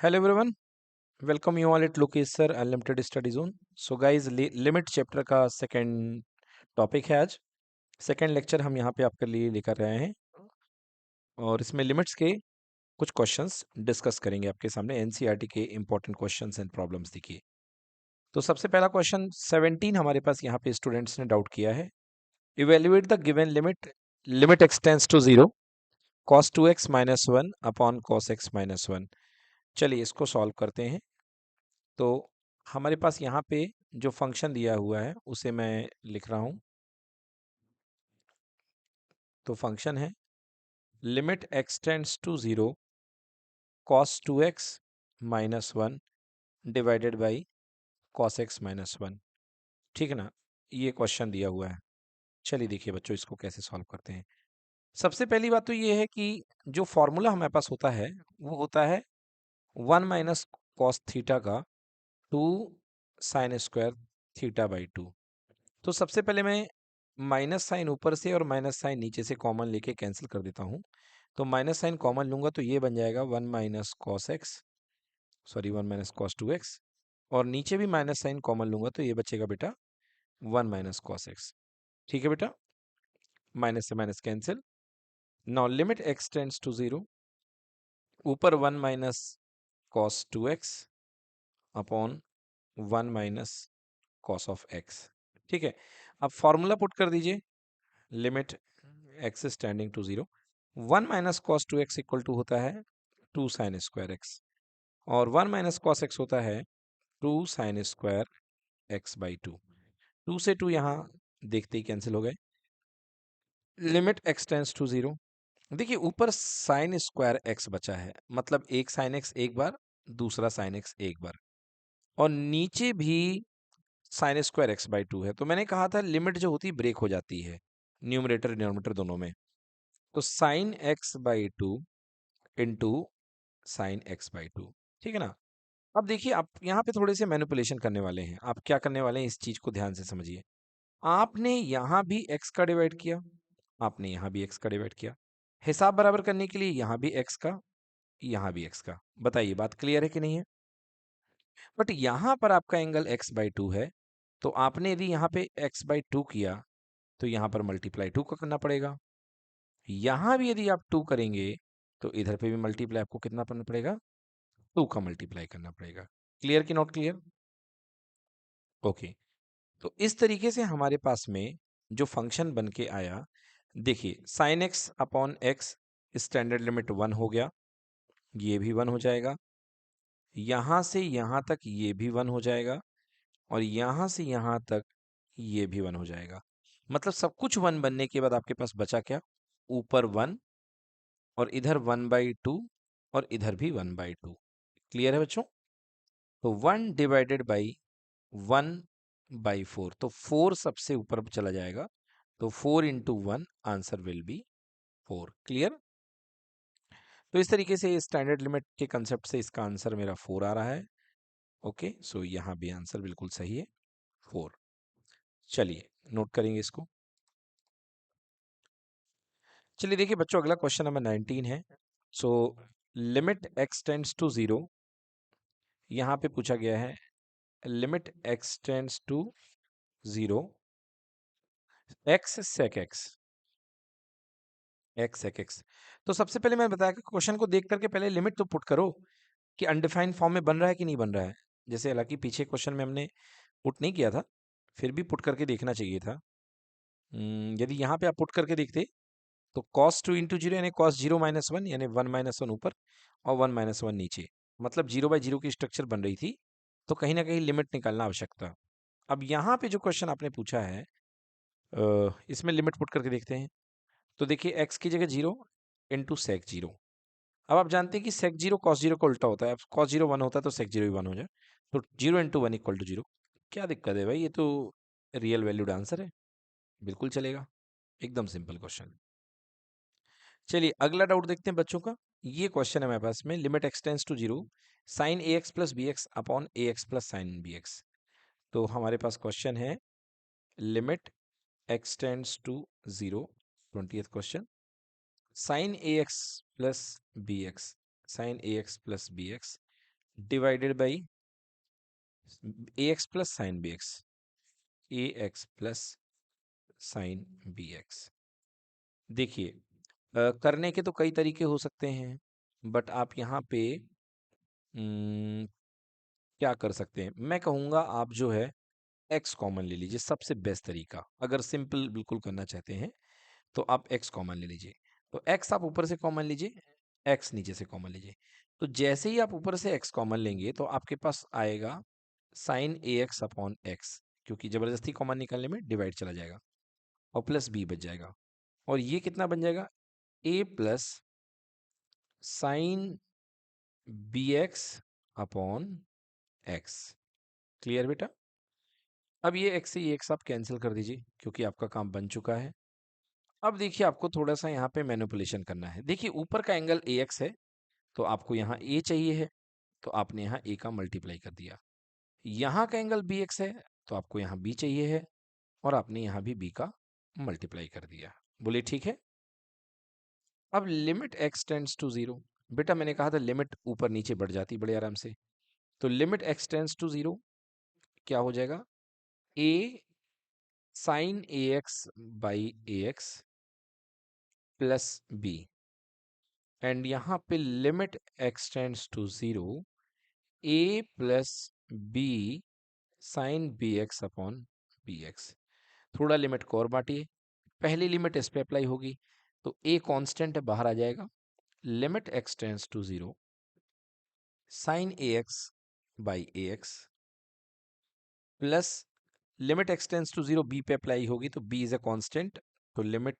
Hello everyone, welcome you all at Lokesh Sir Unlimited Study Zone. So guys, limit chapter का second topic है आज। Second lecture हम यहाँ पे आपके लिए लेकर आए हैं और इसमें लिमिट्स के कुछ क्वेश्चंस डिस्कस करेंगे आपके सामने। एनसीईआरटी के इंपॉर्टेंट क्वेश्चंस एंड प्रॉब्लम्स देखिए। तो सबसे पहला क्वेश्चन 17 हमारे पास यहाँ पे स्टूडेंट्स ने डाउट किया है। Evaluate the given limit, limit x tends to 0 cos 2x minus 1 upon cos x minus 1। चलिए इसको सॉल्व करते हैं। तो हमारे पास यहाँ पे जो फंक्शन दिया हुआ है उसे मैं लिख रहा हूँ। तो फंक्शन है limit x tends to 0 cos 2x minus 1 divided by cos x minus 1। ठीक है ना, ये क्वेश्चन दिया हुआ है। चलिए देखिए बच्चों, इसको कैसे सॉल्व करते हैं। सबसे पहली बात तो ये है कि जो फॉर्मूला हमारे पास होता है वो होता है 1 माइनस कॉस थीटा का 2 साइन स्क्वायर थीटा बाई 2। तो सबसे पहले मैं माइनस साइन ऊपर से और माइनस साइन नीचे से कॉमन लेके कैंसिल कर देता हूँ। तो माइनस साइन कॉमन लूंगा तो ये बन जाएगा 1 minus cos x, sorry 1 minus cos 2x। और नीचे भी माइनस साइन कॉमन लूंगा तो ये बचेगा बेटा 1 माइनस कॉस एक्स। ठीक है बेटा, माइनस से minus cancel. Now limit x tends to 0, ऊपर 1 minus cos 2x upon 1 minus cos of x. ठीक है, अब फॉर्मूला पुट कर दीजिए। Limit x tending to 0, 1 minus cos 2x equal to होता है 2 साइन स्क्वायर एक्स, और 1 माइनस कॉस एक्स होता है 2 साइन स्क्वायर एक्स बाई 2। 2 से 2 यहाँ देखते ही कैंसिल हो गए। लिमिट एक्स टेंड्स टू 0, देखिए ऊपर साइन स्क्वायर एक्स बचा है, मतलब एक साइन एक्स एक बार, दूसरा साइन एक्स एक बार, और नीचे भी साइन स्क्वायर एक्स बाई 2 है। तो मैंने कहा था लिमिट जो होती है ब्रेक हो जाती है न्यूमरेटर डिनोमिनेटर दोनों में। तो sine x by 2 into sine x by 2। ठीक है ना। अब देखिए आप यहाँ पे थोड़े से मैनिपुलेशन करने वाले हैं। आप क्या करने वाले हैं, इस चीज को ध्यान से समझिए। आपने यहाँ भी एक्स का डिवाइड किया, आपने यहाँ भी एक्स का डिवाइड किया, हिसाब बराबर करने के लिए यहाँ भी एक्स का, यहाँ भी एक्स का। बताइए बात क्लियर है कि नहीं है। बट यहाँ पर आपका एंगल एक्स बाई 2 है, तो आपने यदि यहाँ पे एक्स बाई 2 किया तो यहाँ पर मल्टीप्लाई 2 का करना पड़ेगा। यहाँ भी यदि आप 2 करेंगे तो इधर पे भी मल्टीप्लाई आपको कितना करना पड़ेगा, 2 का मल्टीप्लाई करना पड़ेगा। क्लियर कि नॉट क्लियर? ओके। तो इस तरीके से हमारे पास में जो फंक्शन बन के आया, देखिए sine x upon x standard limit 1 हो गया, ये भी 1 हो जाएगा, यहां से यहां तक ये भी 1 हो जाएगा, और यहां से यहां तक ये भी 1 हो जाएगा। मतलब सब कुछ 1 बनने के बाद आपके पास बचा क्या, ऊपर 1 और इधर 1/2 और इधर भी 1/2। क्लियर है बच्चों? तो 1 डिवाइडेड बाई 1/4, तो 4 सबसे ऊपर चला जाएगा, तो 4 into 1 answer will be 4। Clear? तो इस तरीके से स्टैंडर्ड लिमिट के कंसेप्ट से इसका आंसर मेरा 4 आ रहा है। ओके, सो यहाँ भी आंसर बिल्कुल सही है 4। चलिए नोट करेंगे इसको। चलिए देखिए बच्चों, अगला क्वेश्चन नंबर 19 है। So limit x tends to 0, यहाँ पे पूछा गया है limit x tends to 0 x sec x, x sec x. तो सबसे पहले मैंने बताया कि क्वेश्चन को देख करके पहले लिमिट तो पुट करो कि अनडिफाइंड फॉर्म में बन रहा है कि नहीं बन रहा है। जैसे हालांकि पीछे क्वेश्चन में हमने पुट नहीं किया था, फिर भी पुट करके देखना चाहिए था। यदि यहाँ पे आप पुट करके देखते तो कॉस 2 इंटू जीरो यानी कॉस 0 माइनस 1, यानी 1 माइनस 1 ऊपर और 1 माइनस 1 नीचे, मतलब 0/0 की स्ट्रक्चर बन रही थी। तो कहीं ना कहीं लिमिट निकालना आवश्यक था। अब यहाँ पे जो क्वेश्चन आपने पूछा है, इसमें लिमिट पुट करके देखते हैं। तो देखिए एक्स की जगह 0 इंटू सेक 0। अब आप जानते हैं कि सेक 0 कॉस 0 का उल्टा होता है। अब कॉस 0 1 होता है तो सेक 0 भी 1 हो जाए, तो 0 इंटू 1 इक्वल टू 0। क्या दिक्कत है भाई, ये तो रियल वैल्यूड आंसर है, बिल्कुल चलेगा। एकदम सिंपल क्वेश्चन। चलिए अगला डाउट देखते हैं बच्चों का। ये क्वेश्चन है मेरे पास में, limit x tends to 0 sine a x plus b x upon a x plus sine b x. तो हमारे पास क्वेश्चन है limit x tends to 0, 20th question, sine a x plus b x, sine a x plus b x divided by a x plus sine b x, a x plus sine b x. देखिए करने के तो कई तरीके हो सकते हैं, but आप यहाँ पे हम्म, क्या कर सकते हैं, मैं कहूँगा आप जो है एक्स कॉमन ले लीजिए, सबसे बेस्ट तरीका। अगर सिंपल बिल्कुल करना चाहते हैं तो आप एक्स कॉमन ले लीजिए। तो एक्स आप ऊपर से कॉमन लीजिए, एक्स नीचे से कॉमन लीजिए। तो जैसे ही आप ऊपर से एक्स कॉमन लेंगे तो आपके पास आएगा sign a x upon x, क्योंकि जबरदस्ती कॉमन निकालने में डिवाइड चला जाएगा, और प्लस बी बच जाएगा। और ये कितना बन जाएगा, a plus sine b x upon x. Clear बेटा? अब ये एक्स से ये एक्स आप कैंसिल कर दीजिए, क्योंकि आपका काम बन चुका है। अब देखिए आपको थोड़ा सा यहाँ पे मैनिपुलेशन करना है। देखिए ऊपर का एंगल ए एक्स है, तो आपको यहाँ ए चाहिए है, तो आपने यहाँ ए का मल्टीप्लाई कर दिया। यहाँ का एंगल बी एक्स है, तो आपको यहाँ बी चाहिए है, और आपने यहाँ भी बी का मल्टीप्लाई कर दिया। बोलिए ठीक है। अब limit x tends to zero, बेटा मैंने कहा था लिमिट ऊपर नीचे बढ़ जाती बड़े आराम से। तो limit x tends to zero क्या हो जाएगा, a sine a x by a x plus b, and यहाँ पे limit x tends to zero a plus b sine b x upon b x. थोड़ा लिमिट को और बांटिए, पहली लिमिट इस पे अप्लाई होगी, तो ए कांस्टेंट है बाहर आ जाएगा, limit x tends to zero sine a x by a x plus limit x tends to zero b पे अप्लाई होगी, तो बी इज अ कांस्टेंट, तो लिमिट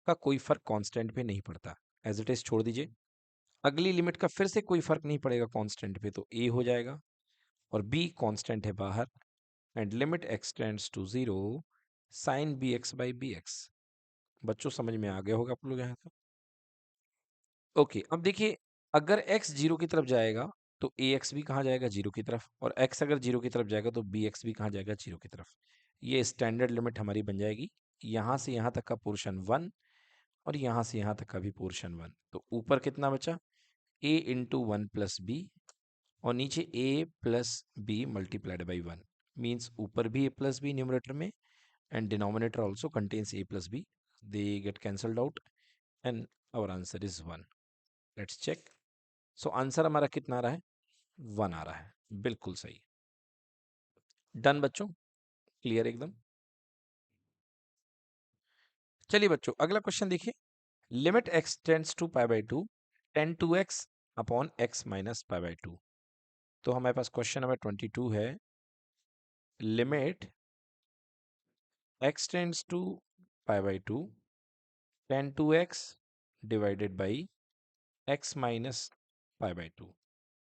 का कोई फर्क कांस्टेंट पे नहीं पड़ता, एज इट इज छोड़ दीजिए। अगली लिमिट का फिर से कोई फर्क नहीं पड़ेगा कांस्टेंट पे, तो ए हो जाएगा, और बी कांस्टेंट है बाहर, and limit x tends to zero sine b x by b x. बच्चों समझ में आ गया होगा आप लोग यहाँ तक? ओके, अब देखिए अगर x जीरो की तरफ जाएगा तो ए एक्स भी कहाँ जाएगा, जीरो की तरफ, और x अगर जीरो की तरफ जाएगा तो बी एक्स भी कहाँ जाएगा, जीरो की तरफ। ये स्टैंडर्ड लिमिट हमारी बन जाएगी। यहाँ से यहाँ तक का पोर्शन वन, और यहाँ से यहाँ तक का भी पोर्शन वन। तो ऊपर कितना बचा, a into one plus b, और नीचे a plus b multiplied by one. Means ऊपर भी a प्लस बी न्यूमरेटर में, and denominator also contains a plus b, they get cancelled out, and our answer is one. Let's check. So answer हमारा कितना आ रहा है, one आ रहा है, बिल्कुल सही। डन बच्चों, क्लियर एकदम। चलिए बच्चों अगला क्वेश्चन देखिए, limit x tends to pi by two tan two x upon x minus pi by two. तो हमारे पास क्वेश्चन नंबर 22 है, limit x tends to pi by two tan two x divided by x minus pi by two.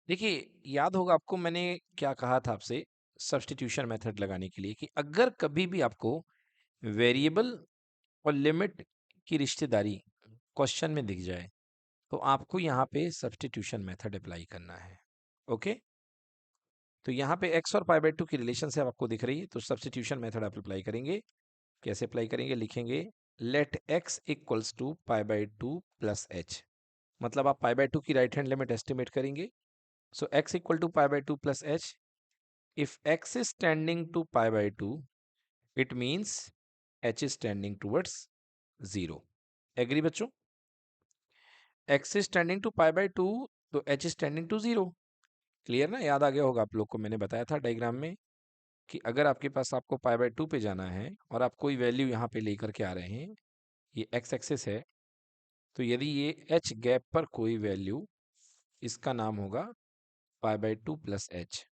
देखिए याद होगा आपको मैंने क्या कहा था आपसे सब्स्टिट्यूशन मेथड लगाने के लिए, कि अगर कभी भी आपको वेरिएबल और लिमिट की रिश्तेदारी क्वेश्चन में दिख जाए, तो आपको यहाँ पे सब्स्टिट्यूशन मेथड अप्लाई करना है। ओके, तो यहाँ पे x और पाई बाई टू की रिलेशन से आपको दिख रही है, तो सब्स्टिट्यूशन मेथड आप अप्लाई करेंगे। कैसे अप्लाई करेंगे, लिखेंगे let x equals to pi by two plus h. मतलब आप पाई बाई टू की राइट हैंड लिमिट एस्टिमेट करेंगे। So x equal to pi by two plus h, if x is tending to pi by two it means h is tending towards zero. Agree बच्चों? x is tending to pi by two, तो h is tending to zero. Clear ना? याद आ गया होगा आप लोग को, मैंने बताया था डायग्राम में कि अगर आपके पास आपको पाई बाई टू पे जाना है और आप कोई वैल्यू यहाँ पे लेकर के आ रहे हैं, ये x एक्सिस है, तो यदि ये h गैप पर कोई वैल्यू, इसका नाम होगा पाई बाई टू प्लस एच।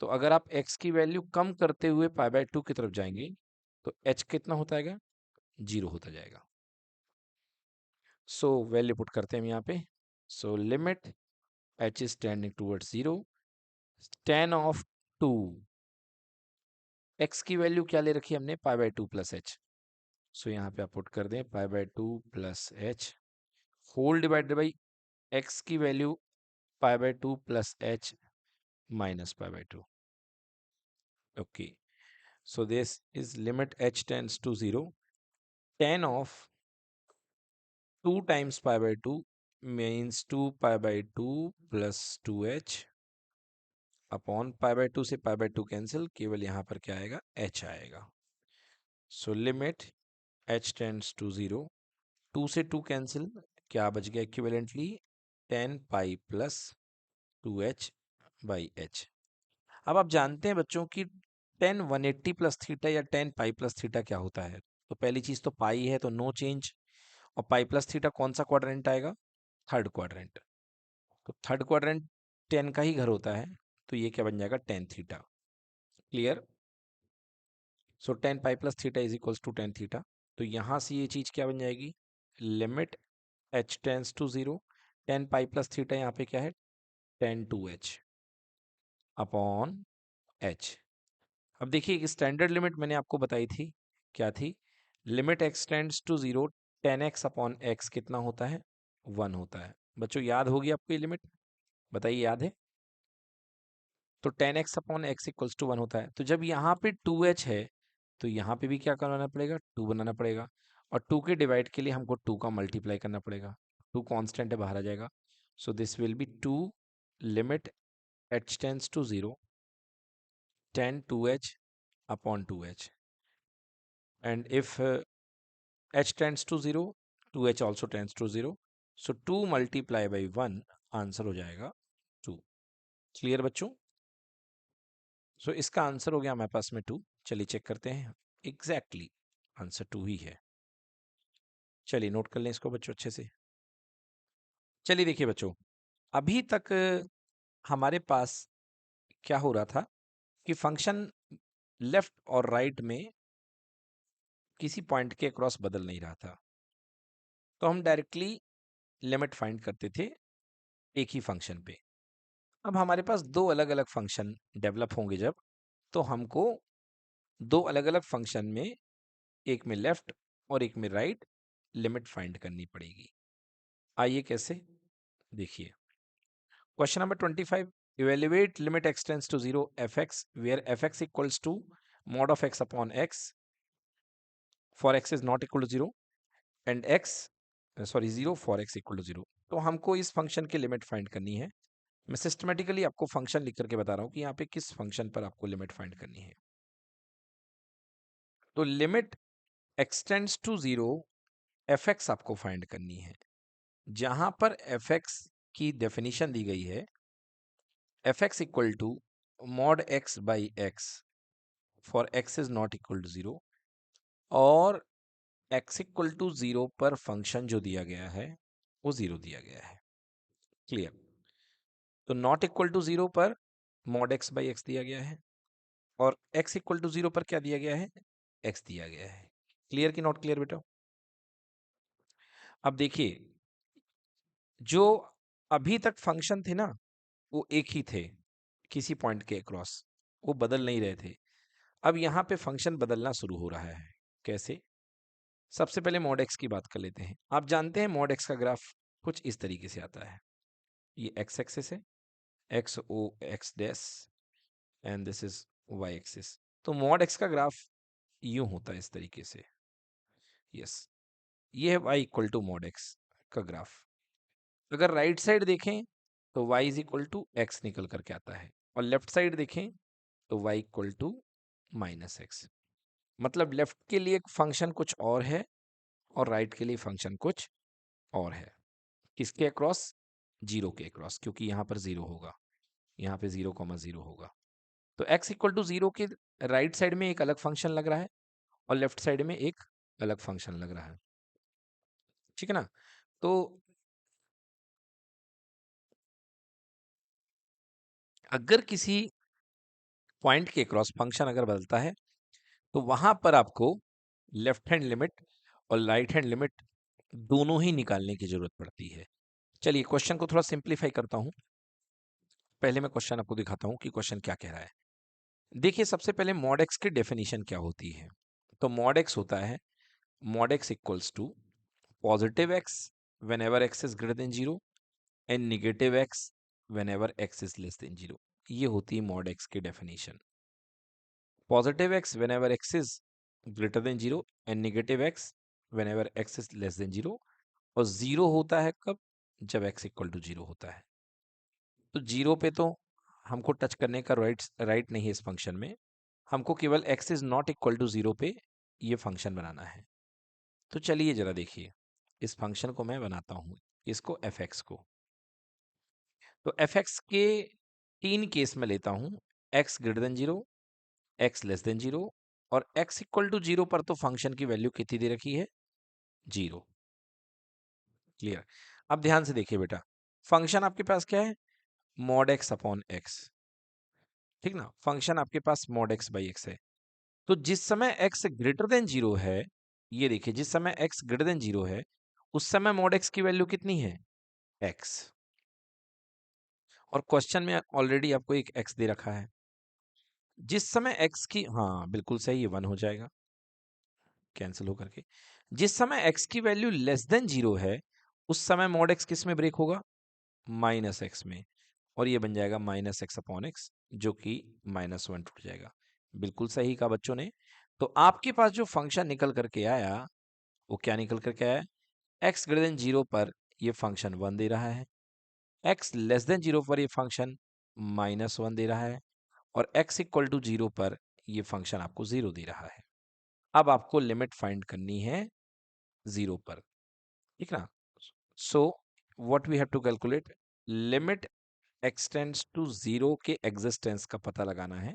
तो अगर आप x की वैल्यू कम करते हुए पाई बाई टू की तरफ जाएंगे, तो h कितना होता है, जीरो होता जाएगा। सो वैल्यू पुट करते हैं हम यहाँ पे। So limit h is tending towards zero, tan of two, x की वैल्यू क्या ले रखी है हमने, pi by two plus h. So यहाँ पे आप पुट कर दें pi by two plus h whole divided by x की value pi by two plus h minus pi by two. Okay, so this is limit h tends to zero tan of two times pi by two means 2 पाई/2 plus 2h upon पाई/2 से पाई/2 cancel, केवल यहाँ पर क्या आएगा, h आएगा। So limit h tends to 0, 2 से 2 cancel, क्या बच गया equivalently 10 pi plus 2h by h। अब आप जानते हैं बच्चों की 10 180 प्लस थीटा या 10 पाई प्लस थीटा क्या होता है। तो पहली चीज तो पाई है तो नो चेंज, और पाई प्लस थीटा कौन सा क्वाड्रेंट आएगा, थर्ड क्वाड्रेंट। तो थर्ड क्वाड्रेंट 10 का ही घर होता है, तो ये क्या बन जाएगा 10 theta. Clear. So 10 pi plus theta is equals to 10 theta. तो यहां से ये चीज क्या बन जाएगी, limit h tends to 0, 10 pi plus theta यहाँ पे क्या है 10 2h अपॉन h। अब देखिए एक स्टैंडर्ड लिमिट मैंने आपको बताई थी, क्या थी, limit x tends to 0, 10x upon x कितना होता है 1 होता है। बच्चों याद होगी आपको ये लिमिट, बताइए याद है। तो 10x upon x equals to 1 होता है। तो जब यहाँ पे 2h है तो यहाँ पे भी क्या करना पड़ेगा, 2 बनाना पड़ेगा, और 2 के डिवाइड के लिए हमको 2 का मल्टीप्लाई करना पड़ेगा। 2 कांस्टेंट है, बाहर आ जाएगा। So this will be 2 limit h tends to 0, 10 2h upon 2h, and if h tends to 0, 2h also tends to 0, so 2 multiply by 1, answer हो जाएगा 2। क्लियर बच्चों। सो इसका आंसर हो गया हमारे पास में 2। चलिए चेक करते हैं, एग्जैक्टली आंसर 2 ही है। चलिए नोट कर लें इसको बच्चों अच्छे से। चलिए देखिए बच्चों, अभी तक हमारे पास क्या हो रहा था कि फंक्शन लेफ्ट और राइट में किसी पॉइंट के अक्रॉस बदल नहीं रहा था, तो हम डायरेक्टली लिमिट फाइंड करते थे एक ही फंक्शन पे। अब हमारे पास दो अलग अलग फंक्शन डेवलप होंगे जब, तो हमको दो अलग अलग फंक्शन में, एक में लेफ्ट और एक में राइट, लिमिट फाइंड करनी पड़ेगी। आइए कैसे, देखिए question number 25, evaluate limit x tends to 0 fx where fx equals to mod of x upon x for x is not equal to 0 and x 0 for x equal to 0। तो हमको इस function की limit find करनी है। मैं systematically आपको function लिख करके बता रहा हूं कि यहाँ पे किस फंक्शन पर आपको लिमिट फाइंड करनी है। तो लिमिट एक्सटेंड्स टू 0 fx आपको फाइंड करनी है, जहां पर fx की डेफिनेशन दी गई है fx equal to mod x by x for x is not equal to 0, और x इक्वल टू 0 पर फंक्शन जो दिया गया है वो 0 दिया गया है। क्लियर। तो नॉट इक्वल टू 0 पर मॉड x बाई x दिया गया है, और x इक्वल टू 0 पर क्या दिया गया है, x दिया गया है। क्लियर कि नॉट क्लियर बेटा। अब देखिए, जो अभी तक फंक्शन थे ना वो एक ही थे किसी पॉइंट के अक्रॉस, वो बदल नहीं रहे थे। अब यहाँ पे फंक्शन बदलना शुरू हो रहा है। कैसे, सबसे पहले मॉड एक्स की बात कर लेते हैं। आप जानते हैं मॉड एक्स का ग्राफ कुछ इस तरीके से आता है, ये एक्स एक्सिस है, x o x dash, and this is y axis. तो मॉड एक्स का ग्राफ यूं होता है इस तरीके से, यस, ये है y equal to mod x का ग्राफ। अगर राइट साइड देखें तो y is equal to x निकल करके आता है, और लेफ्ट साइड देखें तो y equal to minus x. मतलब लेफ्ट के लिए फंक्शन कुछ और है और राइट के लिए फंक्शन कुछ और है। किसके अक्रॉस, जीरो के अक्रॉस, क्योंकि यहाँ पर जीरो होगा, यहाँ पे 0,0 होगा। तो x इक्वल टू 0 के राइट साइड में एक अलग फंक्शन लग रहा है और लेफ्ट साइड में एक अलग फंक्शन लग रहा है, ठीक है ना। तो अगर किसी पॉइंट के क्रॉस फंक्शन अगर बदलता है तो वहां पर आपको लेफ्ट हैंड लिमिट और राइट हैंड लिमिट दोनों ही निकालने की जरूरत पड़ती है। चलिए क्वेश्चन को थोड़ा सिंप्लीफाई करता हूं। पहले मैं क्वेश्चन आपको दिखाता हूं कि क्वेश्चन क्या कह रहा है। देखिए सबसे पहले मॉड एक्स की डेफिनेशन क्या होती है। तो मॉड एक्स होता है mod x equals to positive x whenever x is greater than 0 and negative x whenever x is less than 0। ये होती है मॉड एक्स की definition. Positive x whenever x is greater than 0 and negative x whenever x is less than 0। और 0 होता है कब, जब x equal to 0 होता है। तो 0 पे तो हमको टच करने का राइट नहीं है इस फंक्शन में, हमको केवल x is not equal to 0 पे ये फंक्शन बनाना है। तो चलिए जरा देखिए, इस फंक्शन को मैं बनाता हूँ, इसको fx को। तो fx के 3 केस में लेता हूँ, x greater than 0, x less than 0 और x इक्वल टू 0 पर तो फंक्शन की वैल्यू कितनी दे रखी है, 0। क्लियर। अब ध्यान से देखिए बेटा, फंक्शन आपके पास क्या है, मॉड x अपॉन x, ठीक ना। फंक्शन आपके पास मॉड x बाई x है। तो जिस समय x ग्रेटर देन 0 है, ये देखिए जिस समय x ग्रेटर देन 0 है, उस समय मॉड x की वैल्यू कितनी है, x। और क्वेश्चन में ऑलरेडी आपको एक x दे रखा है। जिस समय x की, हाँ बिल्कुल सही, ये 1 हो जाएगा कैंसिल होकर के। जिस समय x की वैल्यू लेस देन 0 है, उस समय मॉड x किस में ब्रेक होगा, माइनस x में, और ये बन जाएगा माइनस एक्स अपॉन एक्स, जो कि -1 टूट जाएगा। बिल्कुल सही कहा बच्चों ने। तो आपके पास जो फंक्शन निकल करके आया, वो क्या निकल करके आया, x ग्रेटर देन 0 पर ये फंक्शन 1 दे रहा है, x लेस देन 0 पर ये फंक्शन -1 दे रहा है, और x इक्वल टू 0 पर ये फंक्शन आपको 0 दे रहा है। अब आपको लिमिट फाइंड करनी है 0 पर, ठीक ना। So what we have to calculate, limit x tends to 0 के एग्जिस्टेंस का पता लगाना है,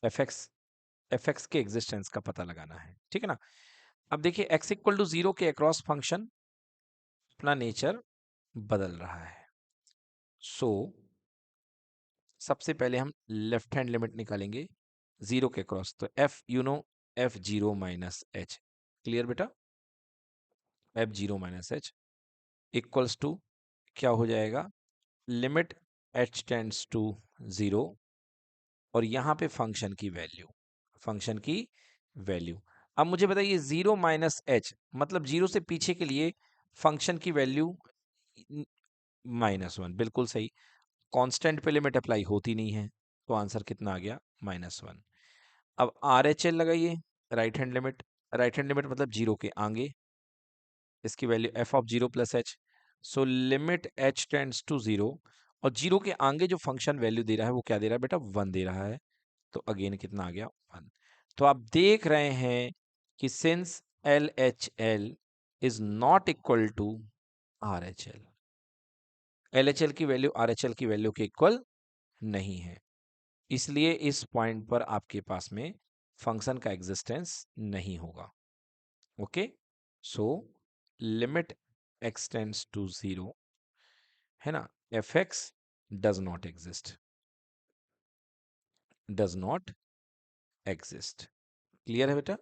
एफ एक्स के एग्जिस्टेंस का पता लगाना है, ठीक है ना। अब देखिए x इक्वल टू 0 के अक्रॉस फंक्शन अपना नेचर बदल रहा है। सो सबसे पहले हम लेफ्ट हैंड लिमिट निकालेंगे 0 के अक्रॉस। तो f you know f0 minus h, clear बेटा, f0 minus h equals to क्या हो जाएगा, लिमिट h टेंड्स टू 0, और यहां पे फंक्शन की वैल्यू। अब मुझे बताइए 0 माइनस एच मतलब 0 से पीछे के लिए फंक्शन की वैल्यू -1, बिल्कुल सही। कांस्टेंट पे लिमिट अप्लाई होती नहीं है, तो आंसर कितना आ गया, -1। अब RHL लगाइए, राइट हैंड लिमिट मतलब 0 के आगे, इसकी value f of 0 plus h। So limit h tends to 0, और 0 के आगे जो फंक्शन वैल्यू दे रहा है वो क्या दे रहा है बेटा, 1 दे रहा है। तो अगेन कितना आ गया, 1। तो आप देख रहे हैं कि since LHL is not equal to RHL, LHL की वैल्यू RHL की वैल्यू के इक्वल नहीं है, इसलिए इस पॉइंट पर आपके पास में फंक्शन का एग्जिस्टेंस नहीं होगा। Okay, so limit x tends to 0, है ना, fx does not exist, does not exist. Clear है बेटा।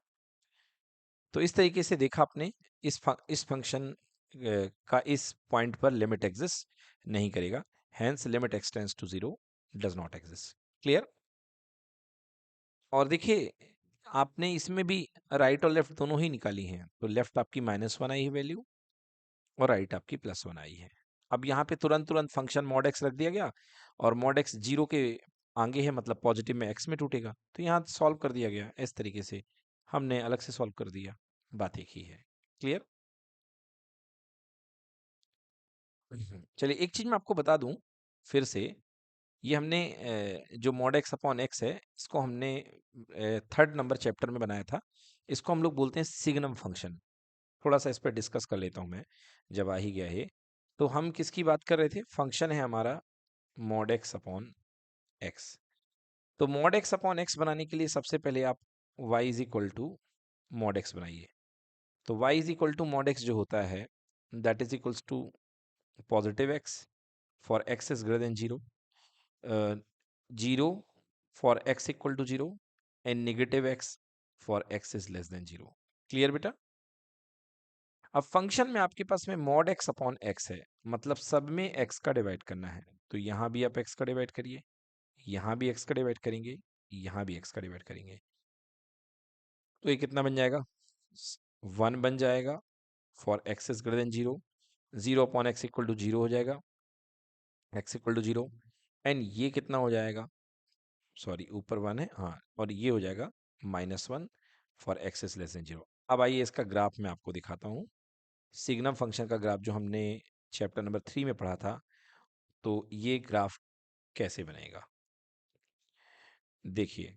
तो इस तरीके से देखा आपने, इस फंक्शन का इस पॉइंट पर लिमिट एग्जिस्ट नहीं करेगा, hence limit x tends to 0 does not exist. Clear. और देखिए आपने इसमें भी राइट और लेफ्ट दोनों ही निकाली हैं, तो लेफ्ट आपकी -1 आई है वैल्यू, और राइट आपकी +1 आई है। अब यहाँ पे तुरंत तुरंत फंक्शन मॉड एक्स रख दिया गया, और मॉड एक्स 0 के आगे है मतलब पॉजिटिव में x में टूटेगा, तो यहाँ सॉल्व कर दिया गया, इस तरीके से हमने अलग से सॉल्व कर दिया, बात एक ही है। क्लियर। चलिए एक चीज मैं आपको बता दूं फिर से, ये हमने जो मॉड एक्स अपॉन एक्स है, इसको हमने 3rd नंबर चैप्टर में बनाया था। इसको हम लोग बोलते हैं सिग्नम फंक्शन। थोड़ा सा इस पर डिस्कस कर लेता हूं मैं, जब आ ही गया है। तो हम किसकी बात कर रहे थे, फंक्शन है हमारा मॉड एक्स अपॉन एक्स। तो मॉड एक्स अपॉन एक्स बनाने के लिए सबसे पहले आप y is equal to mod x बनाइए। तो y is equal to mod x जो होता है, that is equals to positive x for x is greater than 0, 0 for x equal to 0, and negative x for x is less than 0। Clear बेटा। अब function में आपके पास में mod x upon x है, मतलब सब में x का डिवाइड करना है। तो यहां भी आप x का डिवाइड करिए, यहां भी x का डिवाइड करेंगे, यहां भी x का डिवाइड करेंगे, तो ये कितना बन जाएगा, 1 बन जाएगा for x is greater than 0, 0 upon x equal to 0 हो जाएगा, x इक्वल टू 0, एंड ये कितना हो जाएगा, सॉरी ऊपर 1 है, हाँ, और ये हो जाएगा -1 for x is less than 0। अब आइए इसका ग्राफ मैं आपको दिखाता हूँ, सिग्नम फंक्शन का ग्राफ जो हमने चैप्टर नंबर 3 में पढ़ा था। तो ये ग्राफ कैसे बनेगा, देखिए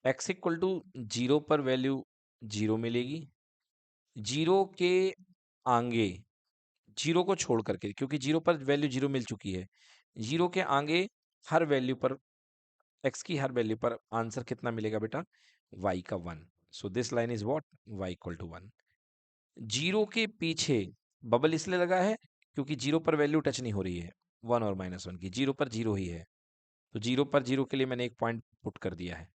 x इक्वल टू 0 पर वैल्यू 0 मिलेगी, 0 के आगे, 0 को छोड़ करके, क्योंकि 0 पर वैल्यू 0 मिल चुकी है, 0 के आगे हर वैल्यू पर, x की हर वैल्यू पर आंसर कितना मिलेगा बेटा, y का 1। So this line is what, y equal to 1। 0 के पीछे बबल इसलिए लगा है क्योंकि 0 पर वैल्यू टच नहीं हो रही है 1 और -1 की, 0 पर 0 ही है, तो 0 पर 0 के लिए मैंने एक पॉइंट पुट कर दिया है।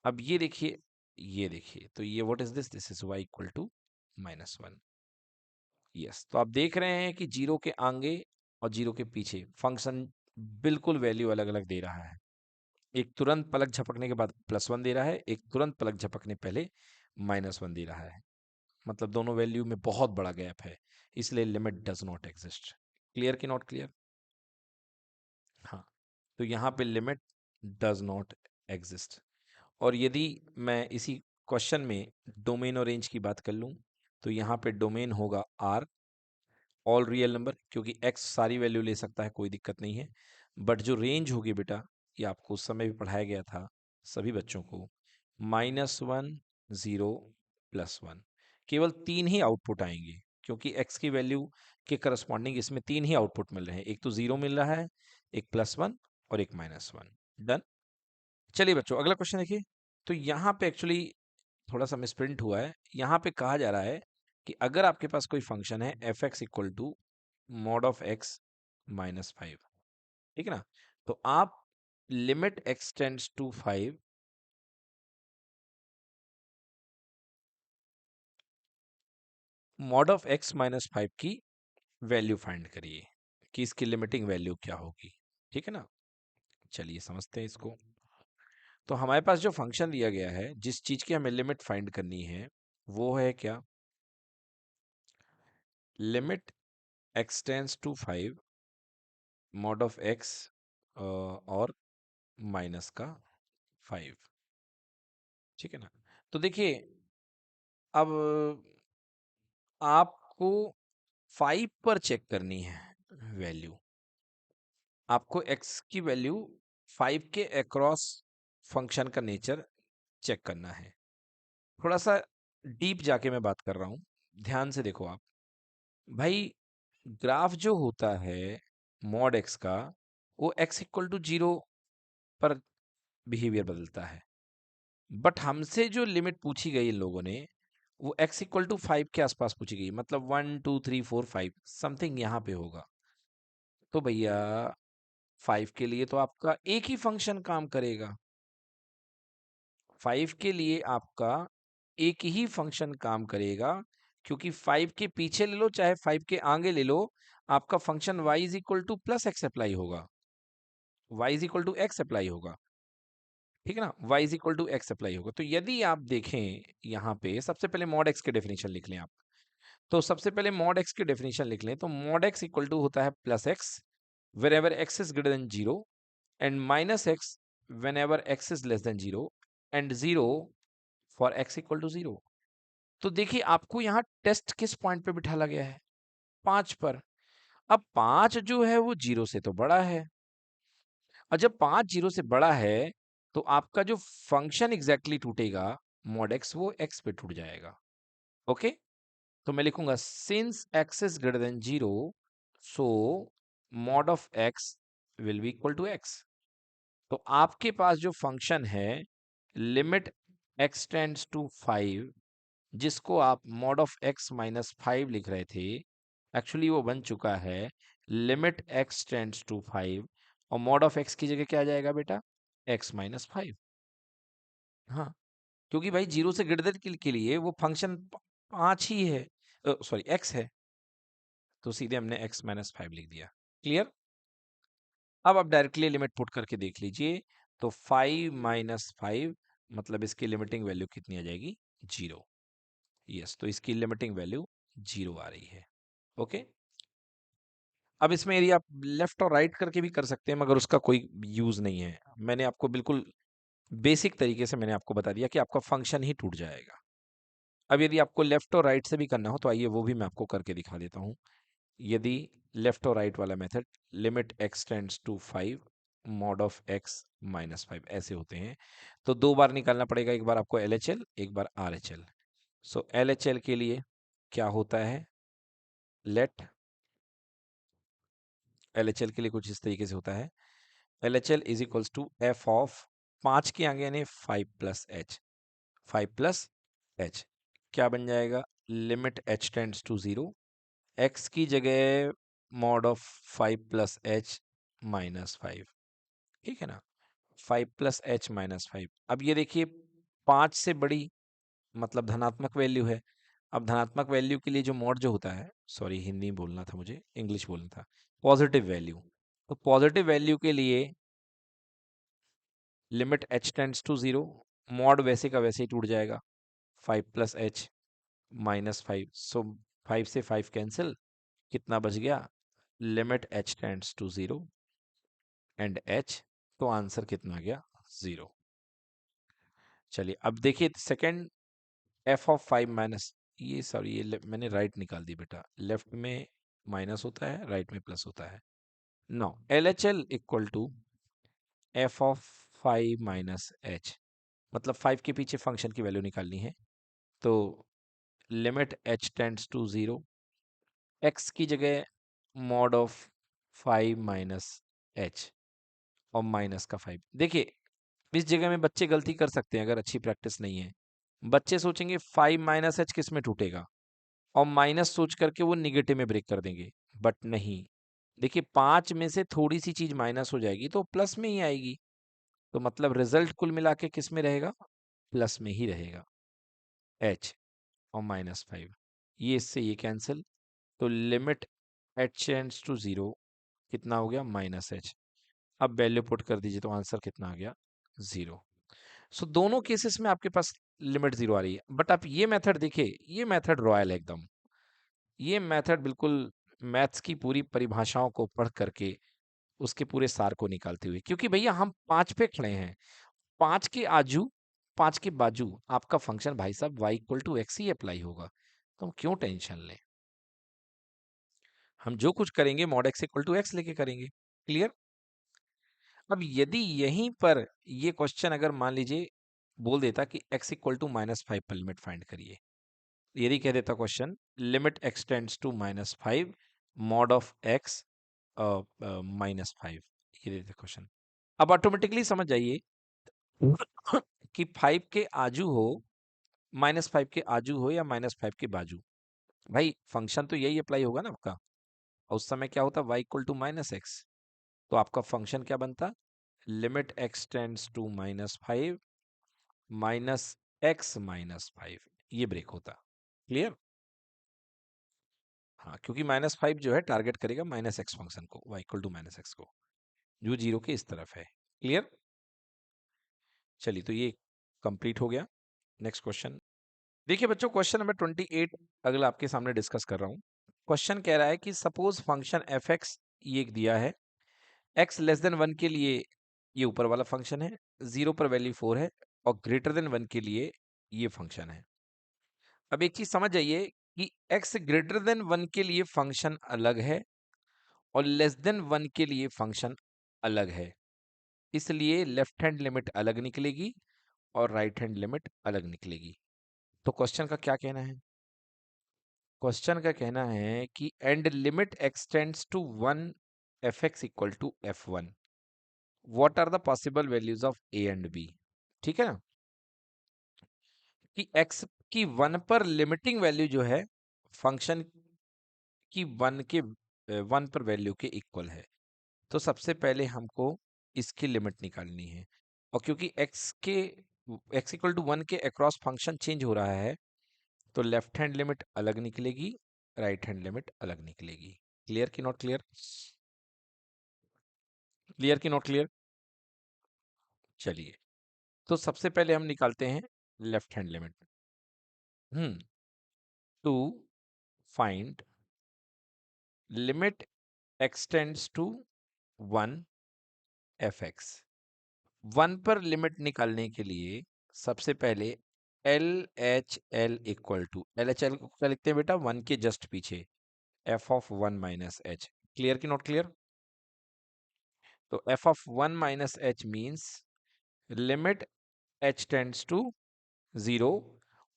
अब ये देखिए, ये देखिए, तो ये what is this, this is y equal to -1। Yes, तो आप देख रहे हैं कि 0 के आगे और 0 के पीछे फंक्शन बिल्कुल वैल्यू अलग अलग दे रहा है। एक तुरंत पलक झपकने के बाद +1 दे रहा है, एक तुरंत पलक झपकने पहले -1 दे रहा है। मतलब दोनों वैल्यू में बहुत बड़ा गैप है, इसलिए limit does not exist. Clear कि नॉट क्लियर? हाँ, तो यहाँ पे लिमिट डज नॉट एग्जिस्ट। और यदि मैं इसी क्वेश्चन में डोमेन और रेंज की बात कर लूँ, तो यहाँ पे डोमेन होगा R, ऑल रियल नंबर, क्योंकि x सारी वैल्यू ले सकता है, कोई दिक्कत नहीं है। बट जो रेंज होगी बेटा, ये आपको उस समय भी पढ़ाया गया था सभी बच्चों को, -1, 0, +1। केवल 3 ही आउटपुट आएंगे, क्योंकि x की वैल्यू के करस्पॉन्डिंग इसमें 3 ही आउटपुट मिल रहे हैं, एक तो 0 मिल रहा है, एक +1 और एक -1। डन। चलिए बच्चों, अगला क्वेश्चन देखिए। तो यहाँ पे एक्चुअली थोड़ा सा मिसप्रिंट हुआ है। यहाँ पे कहा जा रहा है कि अगर आपके पास कोई फंक्शन है f(x) equal to mod of x -5, ठीक है ना, तो आप limit x tends to 5, mod of x -5 की वैल्यू फाइंड करिए कि इसकी लिमिटिंग वैल्यू क्या होगी, ठीक है ना। चलिए समझते हैं इसको। तो हमारे पास जो फंक्शन दिया गया है, जिस चीज की हमें लिमिट फाइंड करनी है, वो है क्या, limit x tends to 5 mod of x और माइनस का 5, ठीक है ना। तो देखिए, अब आपको 5 पर चेक करनी है वैल्यू, आपको x की वैल्यू 5 के अक्रॉस फंक्शन का नेचर चेक करना है। थोड़ा सा डीप जाके मैं बात कर रहा हूं, ध्यान से देखो आप भाई। ग्राफ जो होता है मॉड x का, वो x इक्वल टू 0 पर बिहेवियर बदलता है। बट हमसे जो लिमिट पूछी गई इन लोगों ने, वो x इक्वल टू 5 के आसपास पूछी गई, मतलब 1 2 3 4 5 समथिंग यहाँ पे होगा। तो भैया 5 के लिए तो आपका एक ही फंक्शन काम करेगा, 5 के लिए आपका एक ही फंक्शन काम करेगा, क्योंकि 5 के पीछे ले लो चाहे 5 के आगे ले लो, आपका function y is equal to plus x apply होगा, y is equal to x apply होगा, ठीक है ना, y is equal to x apply होगा। तो यदि आप देखें यहाँ पे, सबसे पहले मॉड x के डेफिनेशन लिख लें आप। तो सबसे पहले मॉड x की डेफिनेशन लिख लें, तो मॉड x इक्वल टू होता है plus x wherever x is greater than 0, and minus x whenever x is less than 0, and 0 for x equal to 0। तो देखिए, आपको यहाँ टेस्ट किस पॉइंट पे बिठाला गया है, 5 पर। अब 5 जो है वो 0 से तो बड़ा है, और जब 5 0 से बड़ा है, तो आपका जो फंक्शन एग्जैक्टली टूटेगा मॉड x, वो x पे टूट जाएगा। ओके, तो मैं लिखूंगा since x is greater than 0, so mod of x will be equal to x। तो आपके पास जो फंक्शन है लिमिट x टेंड्स टू 5, जिसको आप मॉड ऑफ x -5 लिख रहे थे, एक्चुअली वो बन चुका है लिमिट x टेंड्स टू 5, और मॉड ऑफ x की जगह क्या आ जाएगा बेटा, x -5। हाँ, क्योंकि भाई 0 से ग्रेटर के लिए वो फंक्शन 5 ही है, सॉरी x है, तो सीधे हमने x -5 लिख दिया। क्लियर? अब आप डायरेक्टली लिमिट पुट करके देख लीजिए, तो 5 -5 मतलब इसकी लिमिटिंग वैल्यू कितनी आ जाएगी, 0। यस, तो इसकी लिमिटिंग वैल्यू 0 आ रही है। ओके, अब इसमें यदि आप लेफ्ट और राइट करके भी कर सकते हैं, मगर उसका कोई यूज नहीं है। मैंने आपको बिल्कुल बेसिक तरीके से मैंने आपको बता दिया कि आपका फंक्शन ही टूट जाएगा। अब यदि आपको लेफ्ट और राइट से भी करना हो, तो आइए वो भी मैं आपको करके दिखा देता हूं। यदि लेफ्ट और राइट वाला method, limit x tends to 5 mod of x minus 5, ऐसे होते हैं। तो दो बार निकालना पड़ेगा, एक बार आपको LHL, एक बार RHL। सो LHL के लिए क्या होता है, लेट LHL के लिए कुछ इस तरीके से होता है, LHL is equals to f of 5 के आगे यानी 5 प्लस h, 5 प्लस h क्या बन जाएगा, limit h tends to 0, x की जगह mod of 5 plus h minus 5, ठीक है ना, 5 प्लस h माइनस 5। अब ये देखिए 5 से बड़ी मतलब धनात्मक वैल्यू है। अब धनात्मक वैल्यू के लिए जो मॉड जो होता है, सॉरी हिंदी में बोलना था मुझे, इंग्लिश बोलना था, पॉजिटिव वैल्यू। तो पॉजिटिव वैल्यू के लिए limit h tends to 0, mod वैसे का वैसे ही टूट जाएगा, 5 प्लस h माइनस 5। सो 5 से 5 कैंसिल, कितना बच गया, limit h tends to 0 and h, तो आंसर कितना आ गया, 0। चलिए अब देखिए सेकंड, f ऑफ 5 माइनस, ये सॉरी ये मैंने राइट निकाल दी बेटा, लेफ्ट में माइनस होता है, राइट में प्लस होता है। No, LHL equal to f of 5 minus h, मतलब 5 के पीछे फंक्शन की वैल्यू निकालनी है। तो limit h tends to 0, x की जगह मॉड ऑफ 5 माइनस h और माइनस का 5। देखिए इस जगह में बच्चे गलती कर सकते हैं अगर अच्छी प्रैक्टिस नहीं है। बच्चे सोचेंगे 5 माइनस h किस में टूटेगा, और माइनस सोच करके वो निगेटिव में ब्रेक कर देंगे, बट नहीं। देखिए 5 में से थोड़ी सी चीज माइनस हो जाएगी तो प्लस में ही आएगी, तो मतलब रिजल्ट कुल मिला के किस में रहेगा, प्लस में ही रहेगा, h और माइनस 5, ये इससे ये कैंसिल। तो लिमिट h टेंड्स टू 0 कितना हो गया, माइनस h। अब वैल्यू पुट कर दीजिए तो आंसर कितना आ गया, 0। सो दोनों केसेस में आपके पास लिमिट 0 आ रही है। बट आप ये मेथड देखिए, ये मेथड रॉयल है एकदम, ये मेथड बिल्कुल मैथ्स की पूरी परिभाषाओं को पढ़ करके उसके पूरे सार को निकालते हुए, क्योंकि भैया हम 5 पे खड़े हैं, 5 के आजू 5 के बाजू आपका फंक्शन भाई साहब y इक्वल टू एक्स ही अप्लाई होगा, तो हम क्यों टेंशन लें। हम जो कुछ करेंगे mod x equal to x लेके करेंगे। क्लियर। अब यदि यहीं पर ये क्वेश्चन अगर मान लीजिए बोल देता कि x इक्वल टू माइनस 5 पर लिमिट फाइंड करिए, यदि कह देता question limit x tends to minus 5 mod of x minus 5, ये देते क्वेश्चन, अब ऑटोमेटिकली समझ जाइए कि 5 के आजू हो, माइनस 5 के आजू हो या माइनस 5 के बाजू, भाई फंक्शन तो यही अप्लाई होगा ना आपका। और उस समय क्या होता, y equal to minus x, तो आपका फंक्शन क्या बनता, limit x tends to minus 5 minus x minus 5, ये ब्रेक होता। क्लियर। हाँ, क्योंकि माइनस 5 जो है टारगेट करेगा माइनस एक्स फंक्शन को, y equal to minus x को, जो 0 के इस तरफ है। क्लियर। चलिए तो ये कंप्लीट हो गया। नेक्स्ट क्वेश्चन देखिए बच्चों, क्वेश्चन नंबर 28 अगला आपके सामने डिस्कस कर रहा हूं। क्वेश्चन कह रहा है कि सपोज फंक्शन एफ एक्स ये दिया है, एक्स लेस देन 1 के लिए ये ऊपर वाला फंक्शन है, 0 पर वैल्यू 4 है, और ग्रेटर देन 1 के लिए ये फंक्शन है। अब एक चीज समझ जाइए कि x ग्रेटर देन 1 के लिए फंक्शन अलग है और लेस देन 1 के लिए फंक्शन अलग है, इसलिए लेफ्ट हैंड लिमिट अलग निकलेगी और राइट हैंड लिमिट अलग निकलेगी। तो क्वेश्चन का क्या कहना है, क्वेश्चन का कहना है कि and limit x tends to 1 f x equal to f1, what are the possible values of a and b। ठीक है ना, कि x की 1 पर लिमिटिंग वैल्यू जो है फंक्शन की 1 पर वैल्यू के इक्वल है। तो सबसे पहले हमको इसकी लिमिट निकालनी है, और क्योंकि x इक्वल टू 1 के अक्रॉस फंक्शन चेंज हो रहा है, तो लेफ्ट हैंड लिमिट अलग निकलेगी, राइट हैंड लिमिट अलग निकलेगी। क्लियर कि नॉट क्लियर, क्लियर कि नॉट क्लियर। चलिए तो सबसे पहले हम निकालते हैं left hand limit. To find limit x tends to 1 f x, 1 पर लिमिट निकालने के लिए सबसे पहले L H L equal to, L H L को क्या लिखते हैं बेटा, 1 के जस्ट पीछे f of 1 minus h, clear कि नॉट क्लियर? तो f of 1 minus h means limit H tends to 0